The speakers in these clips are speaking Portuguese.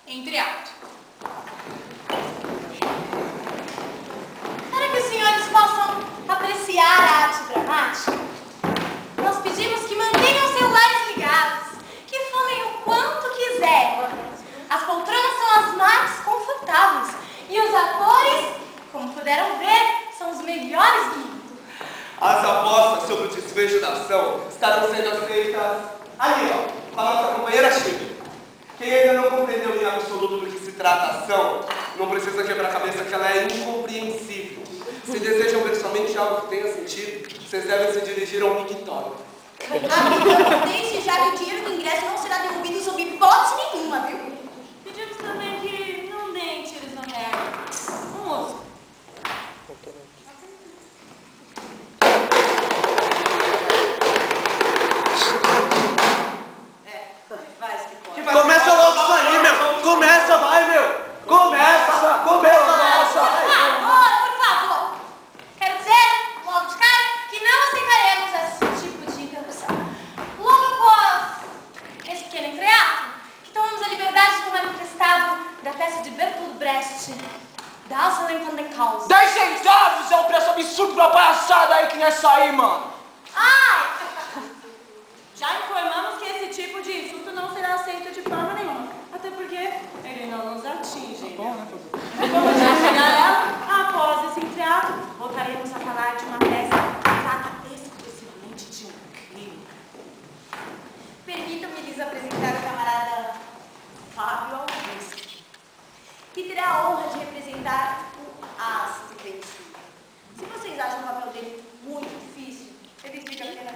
Entreato. Para que os senhores possam apreciar a arte dramática, nós pedimos que mantenham os celulares ligados, que fumem o quanto quiserem. As poltronas são as mais confortáveis e os atores, como puderam ver, são os melhores do mundo. As apostas sobre o desfecho da ação estarão sendo aceitas ali, ó, com a nossa companheira Chico. Quem ainda não compreendeu em absoluto do que se trata a ação, não precisa quebrar a cabeça que ela é incompreensível. Se desejam ver somente algo que tenha sentido, vocês devem se dirigir ao mictório. Desde já que o dinheiro do ingresso não será devolvido sob hipótese nenhuma, viu? Pedimos também que não deem tiros no real. Moço. Começa logo isso aí, meu! Começa, vai, meu! Começa! Começa! Por favor! Quero dizer, logo de cara, que não aceitaremos esse tipo de interrupção. Logo após esse pequeno entreato, que tomamos a liberdade de tomar emprestado da peça de Bertolt Brecht, Das Lenken den Chaos. 10 centavos é um preço absurdo pra palhaçada aí que não é sair, mano! Ai! Já informamos que esse tipo de insulto não será aceito de forma nenhuma. Até porque ele não nos atinge. Como já chegar ela, após esse entreato, voltaremos a falar de uma peça que trata exclusivamente de um crime. Permitam-me lhes apresentar o camarada Fábio Augusto, que terá a honra de representar o As de Benci. Se vocês acham o papel dele muito difícil, ele fica apenas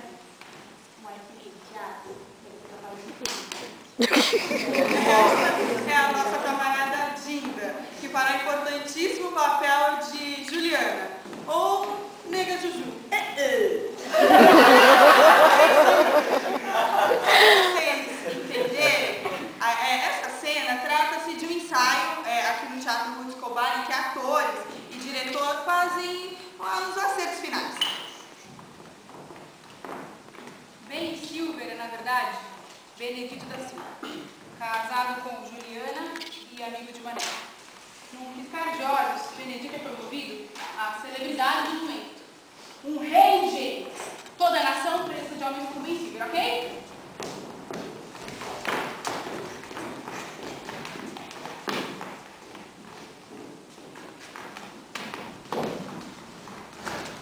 é a nossa camarada Dinda, que fará o importantíssimo papel de Juliana, ou Nega Juju. Vocês entenderem, essa cena trata-se de um ensaio aqui no Teatro Ruth Escobar, em que atores e diretor fazem os acertos finais. Benny Silver é, na verdade, Benedito da Silva, casado com Juliana e amigo de Mané. Num piscar de olhos, Benedito é promovido à celebridade do momento. Um rei de gênios. Toda a nação precisa de homens como Ben Silver, ok?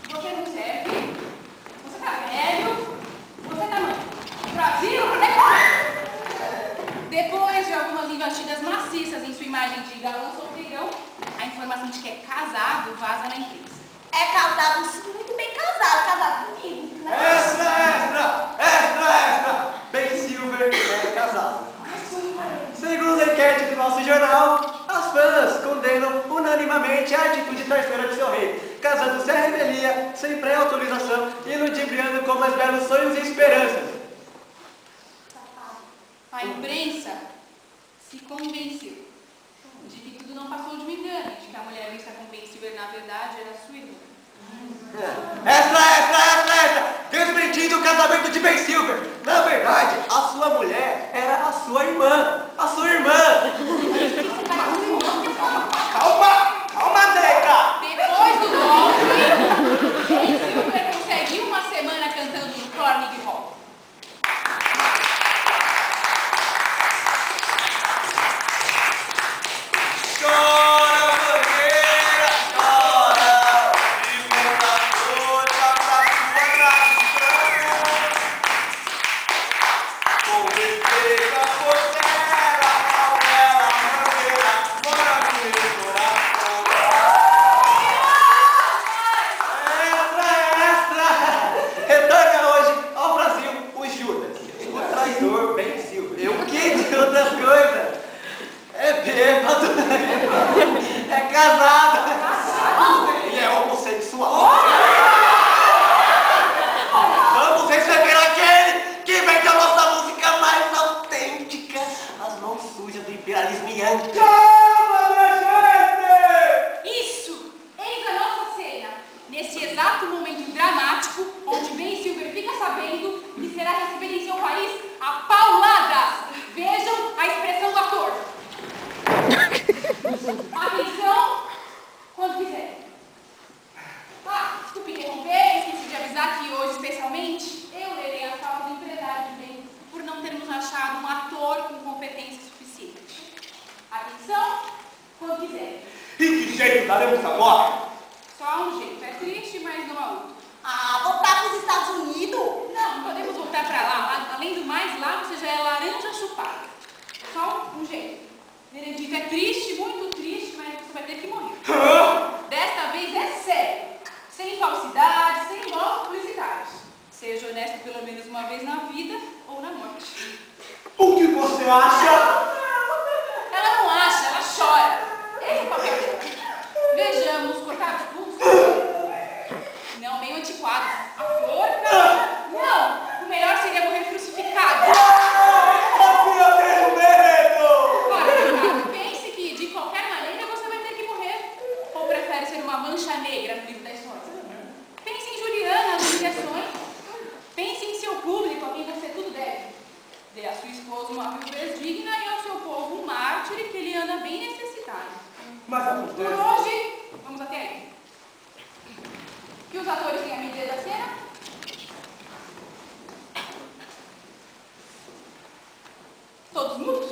Você não serve? Você tá velho? Você tá no Brasil? Depois de algumas investidas maciças em sua imagem de galã solteirão, a informação de que é casado vaza na imprensa. É casado, muito bem casado comigo, né? Extra! Ben Silver é casado. Segundo a enquete do nosso jornal, as fãs condenam unanimamente a atitude traiçoeira de seu rei, casando-se à revelia, sem pré-autorização e ludibriando com mais belos sonhos e esperanças. A imprensa se convenceu de que tudo não passou de um engano, de que a mulher vista com Ben Silver, na verdade, era sua irmã. Extra! Desmentindo o casamento de Ben Silver. Na verdade, a sua mulher era a sua irmã. A sua irmã. Calma, Zeca. Depois do golpe, Ben Silver conseguiu uma semana cantando no Carnegie Hall. Com respeito a você, miséria. E que jeito daremos a morte? Só há um jeito. É triste, mas não há outro. Ah, voltar para os Estados Unidos? Não podemos voltar pra lá. Além do mais, lá você já é laranja chupada. Só um jeito. Benedito, é triste, muito triste, mas você vai ter que morrer. Desta vez é sério. Sem falsidade, sem voz publicidade. Seja honesto pelo menos uma vez na vida ou na morte. O que você acha? Ela não acha, ela chora. Esse é o papel dela. Vejamos, cortados pulsos. Não, meio antiquados. A flor? Não, o melhor seria morrer crucificado. Eu tenho medo! Ora, Ricardo, pense que de qualquer maneira você vai ter que morrer. Ou prefere ser uma mancha negra no livro da história? Pense em Juliana, nas humilhações. Pense em seu público, a quem você tudo deve. Dê à sua esposa uma viuvez digna e ao seu povo um mártir que ele anda bem necessitado. Mas Por acontece. hoje, vamos até aí. Que os atores têm a medida da cena? Todos mudos?